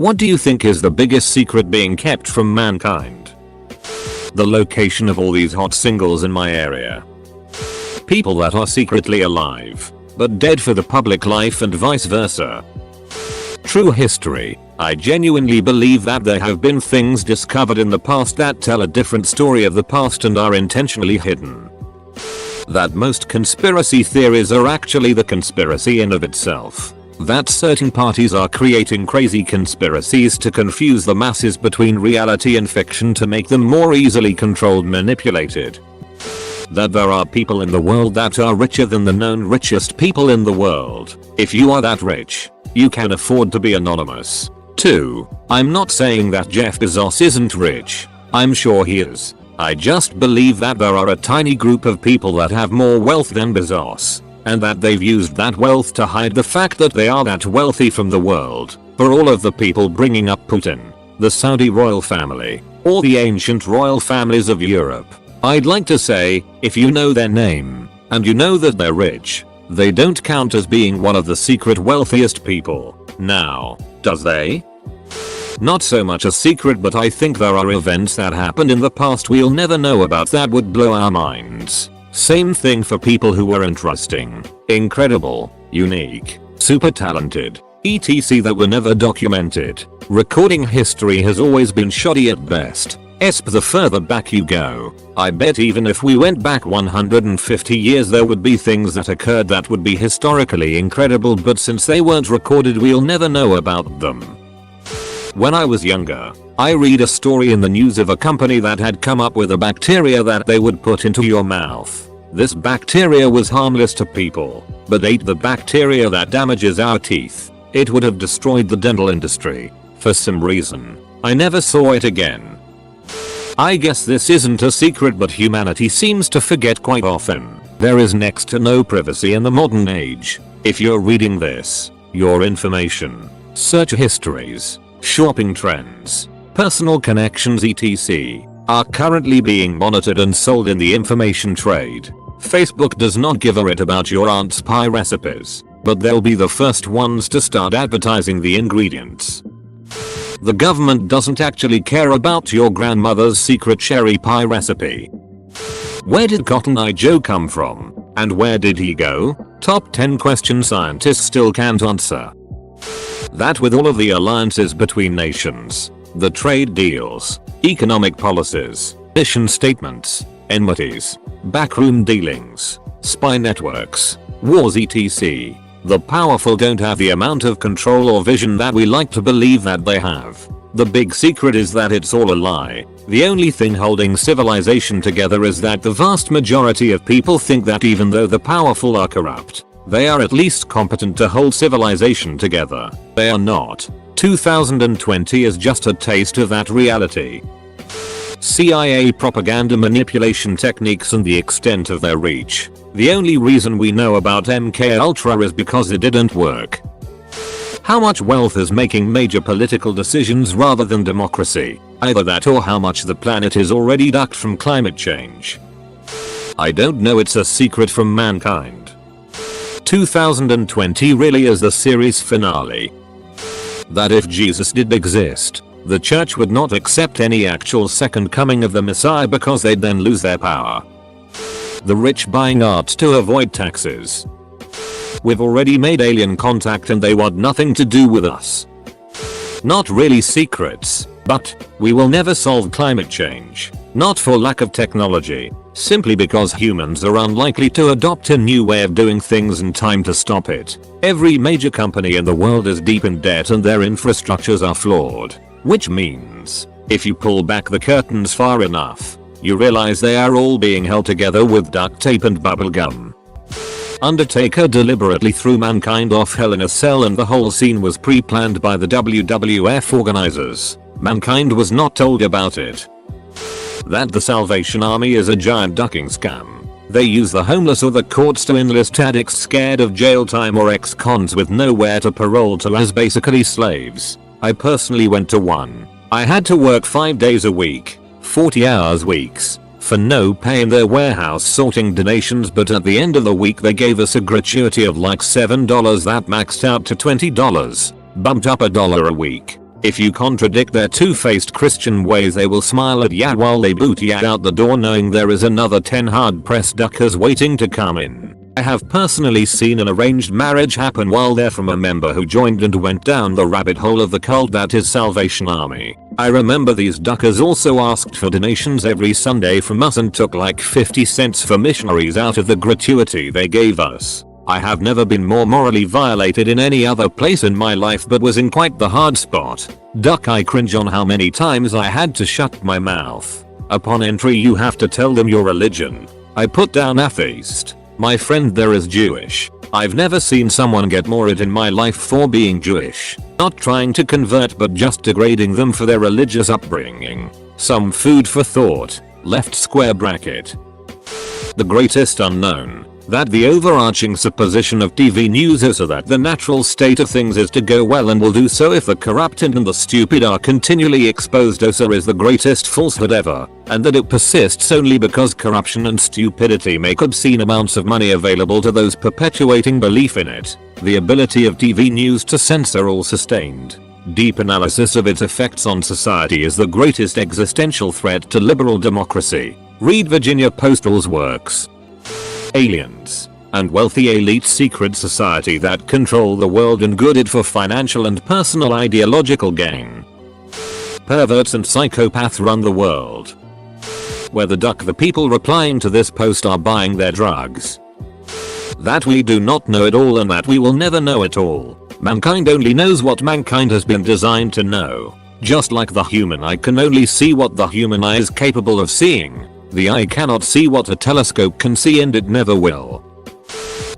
What do you think is the biggest secret being kept from mankind? The location of all these hot singles in my area. People that are secretly alive, but dead for the public life and vice versa. True history. I genuinely believe that there have been things discovered in the past that tell a different story of the past and are intentionally hidden. That most conspiracy theories are actually the conspiracy in of itself. That certain parties are creating crazy conspiracies to confuse the masses between reality and fiction to make them more easily controlled, manipulated. That there are people in the world that are richer than the known richest people in the world. If you are that rich, you can afford to be anonymous. 2. I'm not saying that Jeff Bezos isn't rich. I'm sure he is. I just believe that there are a tiny group of people that have more wealth than Bezos, and that they've used that wealth to hide the fact that they are that wealthy from the world. For all of the people bringing up Putin, the Saudi royal family, or the ancient royal families of Europe, I'd like to say, if you know their name, and you know that they're rich, they don't count as being one of the secret wealthiest people. Now, does they? Not so much a secret, but I think there are events that happened in the past we'll never know about that would blow our minds. Same thing for people who were interesting, incredible, unique, super talented, etc. that were never documented. Recording history has always been shoddy at best. The further back you go, I bet even if we went back 150 years there would be things that occurred that would be historically incredible, but since they weren't recorded we'll never know about them. When I was younger, I read a story in the news of a company that had come up with a bacteria that they would put into your mouth. This bacteria was harmless to people, but ate the bacteria that damages our teeth. It would have destroyed the dental industry. For some reason, I never saw it again. I guess this isn't a secret, but humanity seems to forget quite often. There is next to no privacy in the modern age. If you're reading this, your information, search histories, shopping trends, personal connections etc. are currently being monitored and sold in the information trade. Facebook does not give a shit about your aunt's pie recipes, but they'll be the first ones to start advertising the ingredients. The government doesn't actually care about your grandmother's secret cherry pie recipe. Where did Cotton Eye Joe come from? And where did he go? Top 10 questions scientists still can't answer. That with all of the alliances between nations, the trade deals, economic policies, mission statements, enmities, backroom dealings, spy networks, wars etc. The powerful don't have the amount of control or vision that we like to believe that they have. The big secret is that it's all a lie. The only thing holding civilization together is that the vast majority of people think that even though the powerful are corrupt, they are at least competent to hold civilization together. They are not. 2020 is just a taste of that reality. CIA propaganda manipulation techniques and the extent of their reach. The only reason we know about MK Ultra is because it didn't work. How much wealth is making major political decisions rather than democracy? Either that or how much the planet is already ducked from climate change. I don't know, it's a secret from mankind. 2020 really is the series finale. That if Jesus did exist, the church would not accept any actual second coming of the Messiah because they'd then lose their power. The rich buying art to avoid taxes. We've already made alien contact and they want nothing to do with us. Not really secrets, but we will never solve climate change. Not for lack of technology, simply because humans are unlikely to adopt a new way of doing things in time to stop it. Every major company in the world is deep in debt and their infrastructures are flawed. Which means, if you pull back the curtains far enough, you realize they are all being held together with duct tape and bubblegum. Undertaker deliberately threw mankind off Hell in a Cell and the whole scene was pre-planned by the WWF organizers. Mankind was not told about it. That the Salvation Army is a giant ducking scam. They use the homeless or the courts to enlist addicts scared of jail time or ex-cons with nowhere to parole to as basically slaves. I personally went to one. I had to work 5 days a week, 40 hours weeks, for no pay in their warehouse sorting donations, but at the end of the week they gave us a gratuity of like $7 that maxed out to $20, bumped up $1 a week. If you contradict their two-faced Christian ways, they will smile at ya while they boot ya out the door, knowing there is another 10 hard-pressed duckers waiting to come in. I have personally seen an arranged marriage happen while they're from a member who joined and went down the rabbit hole of the cult that is Salvation Army. I remember these duckers also asked for donations every Sunday from us and took like 50 cents for missionaries out of the gratuity they gave us. I have never been more morally violated in any other place in my life, but was in quite the hard spot. Duck, I cringe on how many times I had to shut my mouth. Upon entry you have to tell them your religion. I put down atheist. My friend there is Jewish. I've never seen someone get more it in my life for being Jewish. Not trying to convert but just degrading them for their religious upbringing. Some food for thought. Left square bracket. The greatest unknown. That the overarching supposition of TV news is that the natural state of things is to go well and will do so if the corrupt and the stupid are continually exposed is the greatest falsehood ever, and that it persists only because corruption and stupidity make obscene amounts of money available to those perpetuating belief in it. The ability of TV news to censor all sustained, deep analysis of its effects on society is the greatest existential threat to liberal democracy. Read Virginia Postal's works. Aliens and wealthy elite secret society that control the world and good it for financial and personal ideological gain. Perverts and psychopaths run the world. Where the people replying to this post are buying their drugs. That we do not know it all and that we will never know it all. Mankind only knows what mankind has been designed to know. Just like the human eye can only see what the human eye is capable of seeing. The eye cannot see what a telescope can see, and it never will.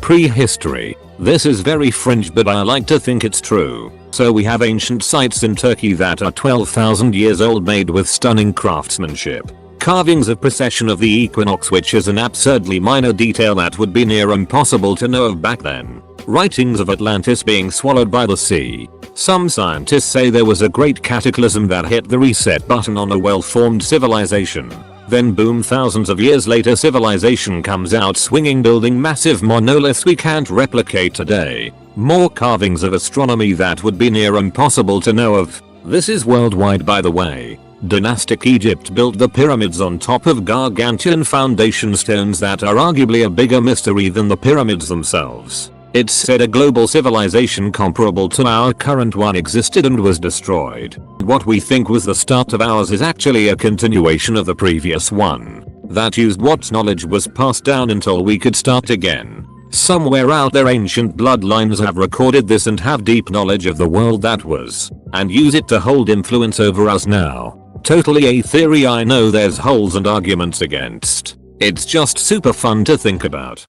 Prehistory. This is very fringe, but I like to think it's true. So we have ancient sites in Turkey that are 12,000 years old, made with stunning craftsmanship. Carvings of precession of the equinox, which is an absurdly minor detail that would be near impossible to know of back then. Writings of Atlantis being swallowed by the sea. Some scientists say there was a great cataclysm that hit the reset button on a well-formed civilization. Then boom, thousands of years later civilization comes out swinging, building massive monoliths we can't replicate today. More carvings of astronomy that would be near impossible to know of. This is worldwide, by the way. Dynastic Egypt built the pyramids on top of gargantuan foundation stones that are arguably a bigger mystery than the pyramids themselves. It's said a global civilization comparable to our current one existed and was destroyed. What we think was the start of ours is actually a continuation of the previous one. That used what knowledge was passed down until we could start again. Somewhere out there ancient bloodlines have recorded this and have deep knowledge of the world that was, and use it to hold influence over us now. Totally a theory I know there's holes and arguments against. It's just super fun to think about.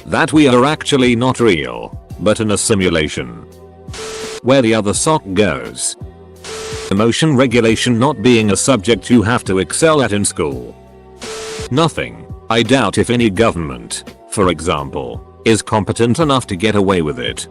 That we are actually not real, but in a simulation. Where the other sock goes. Emotion regulation not being a subject you have to excel at in school. Nothing. I doubt if any government, for example, is competent enough to get away with it.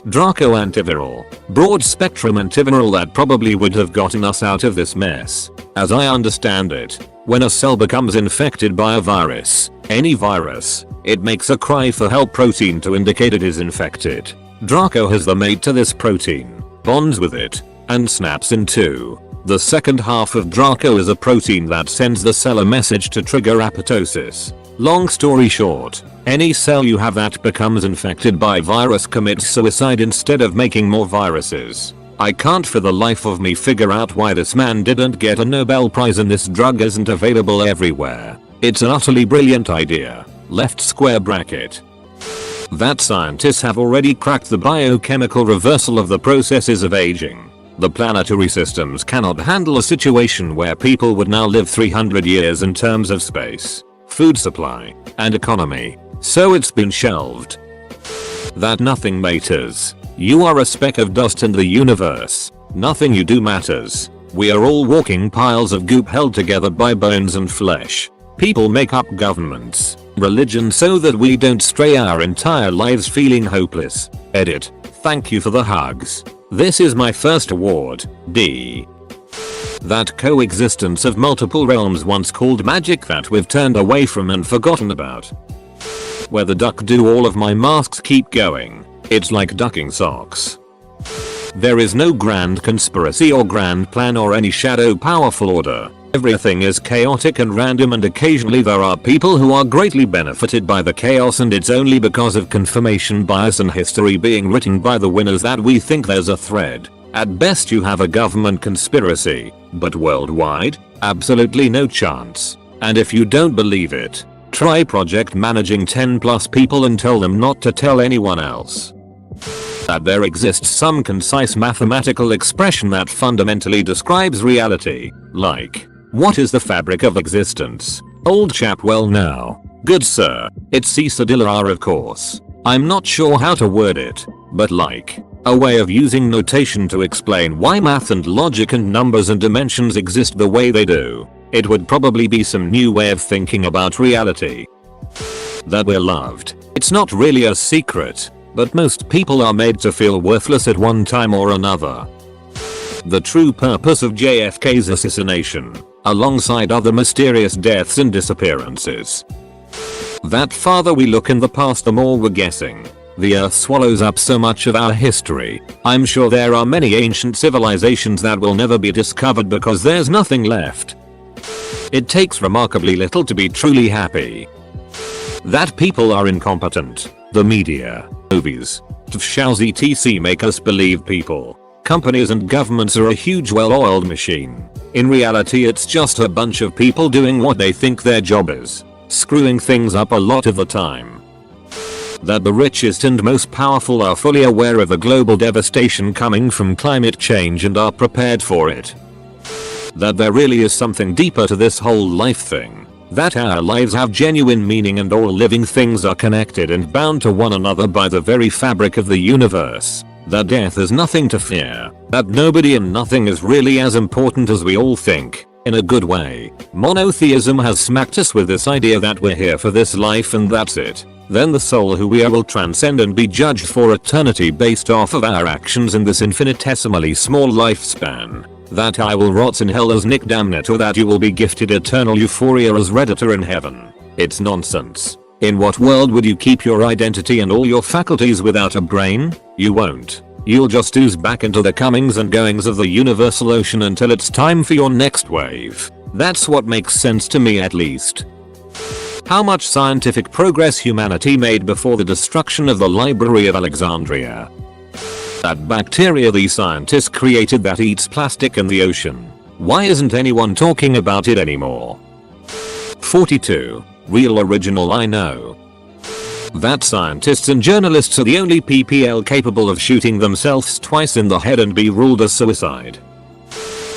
Draco antiviral. Broad spectrum antiviral that probably would have gotten us out of this mess. As I understand it, when a cell becomes infected by a virus, any virus, it makes a cry for help protein to indicate it is infected. Draco has the mate to this protein, bonds with it, and snaps in two. The second half of Draco is a protein that sends the cell a message to trigger apoptosis. Long story short, any cell you have that becomes infected by virus commits suicide instead of making more viruses. I can't for the life of me figure out why this man didn't get a Nobel Prize and this drug isn't available everywhere. It's an utterly brilliant idea. Left square bracket. That scientists have already cracked the biochemical reversal of the processes of aging. The planetary systems cannot handle a situation where people would now live 300 years in terms of space, food supply, and economy. So it's been shelved. That nothing matters. You are a speck of dust in the universe. Nothing you do matters. We are all walking piles of goop held together by bones and flesh. People make up governments, religion so that we don't stray our entire lives feeling hopeless. Edit. Thank you for the hugs. This is my first award, D. That coexistence of multiple realms once called magic that we've turned away from and forgotten about. Where the duck do all of my masks keep going. It's like ducking socks. There is no grand conspiracy or grand plan or any shadow powerful order. Everything is chaotic and random, and occasionally there are people who are greatly benefited by the chaos, and it's only because of confirmation bias and history being written by the winners that we think there's a thread. At best you have a government conspiracy, but worldwide, absolutely no chance. And if you don't believe it, try project managing 10 plus people and tell them not to tell anyone else. That there exists some concise mathematical expression that fundamentally describes reality, like, what is the fabric of existence? Old chap, well now, good sir, it's Cisadilla of course. I'm not sure how to word it, but like, a way of using notation to explain why math and logic and numbers and dimensions exist the way they do. It would probably be some new way of thinking about reality. That we're loved. It's not really a secret, but most people are made to feel worthless at one time or another. The true purpose of JFK's assassination, alongside other mysterious deaths and disappearances. That farther we look in the past, the more we're guessing. The Earth swallows up so much of our history. I'm sure there are many ancient civilizations that will never be discovered because there's nothing left. It takes remarkably little to be truly happy. That people are incompetent. The media, movies, shows etc. make us believe people, companies and governments are a huge well-oiled machine. In reality it's just a bunch of people doing what they think their job is, screwing things up a lot of the time. That the richest and most powerful are fully aware of the global devastation coming from climate change and are prepared for it. That there really is something deeper to this whole life thing. That our lives have genuine meaning and all living things are connected and bound to one another by the very fabric of the universe. That death is nothing to fear. That nobody and nothing is really as important as we all think. In a good way. Monotheism has smacked us with this idea that we're here for this life and that's it. Then the soul who we are will transcend and be judged for eternity based off of our actions in this infinitesimally small lifespan. That I will rot in hell as Nick Damnit, or that you will be gifted eternal euphoria as Redditor in heaven. It's nonsense. In what world would you keep your identity and all your faculties without a brain? You won't. You'll just ooze back into the comings and goings of the universal ocean until it's time for your next wave. That's what makes sense to me, at least. How much scientific progress humanity made before the destruction of the Library of Alexandria. That bacteria the scientists created that eats plastic in the ocean. Why isn't anyone talking about it anymore? 42. Real original I know. That scientists and journalists are the only PPL capable of shooting themselves twice in the head and be ruled as suicide.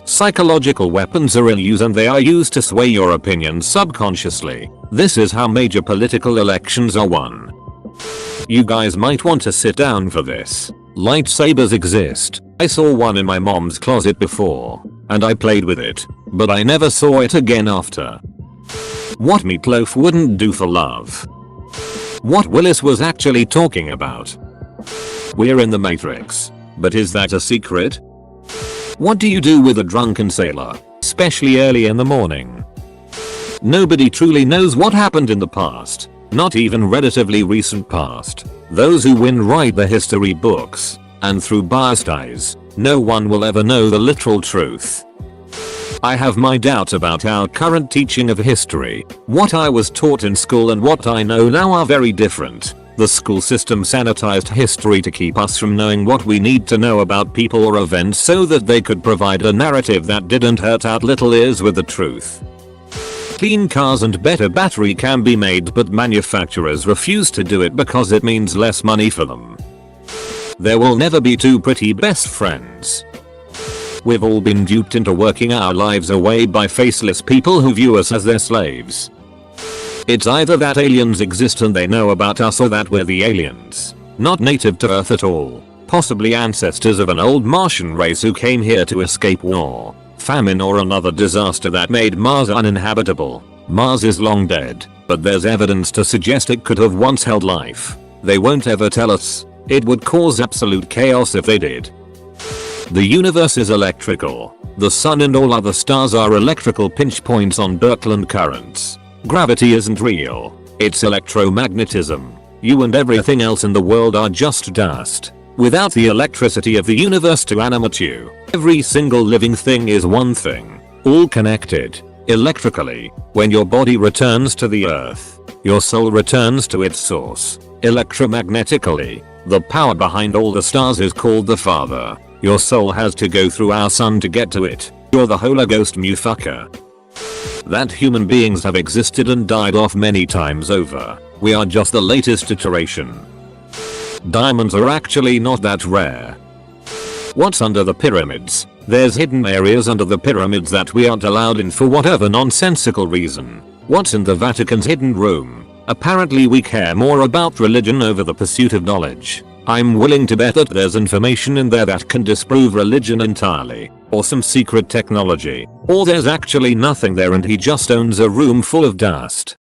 Psychological weapons are in use and they are used to sway your opinions subconsciously. This is how major political elections are won. You guys might want to sit down for this. Lightsabers exist. I saw one in my mom's closet before, and I played with it, but I never saw it again after. What Meatloaf wouldn't do for love. What Willis was actually talking about. We're in the Matrix. But is that a secret? What do you do with a drunken sailor, especially early in the morning? Nobody truly knows what happened in the past, not even relatively recent past. Those who win write the history books, and through biased eyes, no one will ever know the literal truth. I have my doubts about our current teaching of history. What I was taught in school and what I know now are very different. The school system sanitized history to keep us from knowing what we need to know about people or events so that they could provide a narrative that didn't hurt our little ears with the truth. Clean cars and better battery can be made, but manufacturers refuse to do it because it means less money for them. There will never be two pretty best friends. We've all been duped into working our lives away by faceless people who view us as their slaves. It's either that aliens exist and they know about us, or that we're the aliens, not native to Earth at all, possibly ancestors of an old Martian race who came here to escape war, famine or another disaster that made Mars uninhabitable. Mars is long dead, but there's evidence to suggest it could have once held life. They won't ever tell us. It would cause absolute chaos if they did. The universe is electrical. The sun and all other stars are electrical pinch points on Birkeland currents. Gravity isn't real. It's electromagnetism. You and everything else in the world are just dust. Without the electricity of the universe to animate you, every single living thing is one thing, all connected, electrically. When your body returns to the earth, your soul returns to its source, electromagnetically. The power behind all the stars is called the Father. Your soul has to go through our sun to get to it. You're the Holy Ghost, motherfucker. That human beings have existed and died off many times over. We are just the latest iteration. Diamonds are actually not that rare. What's under the pyramids? There's hidden areas under the pyramids that we aren't allowed in for whatever nonsensical reason. What's in the Vatican's hidden room? Apparently we care more about religion over the pursuit of knowledge. I'm willing to bet that there's information in there that can disprove religion entirely, or some secret technology, or there's actually nothing there and he just owns a room full of dust.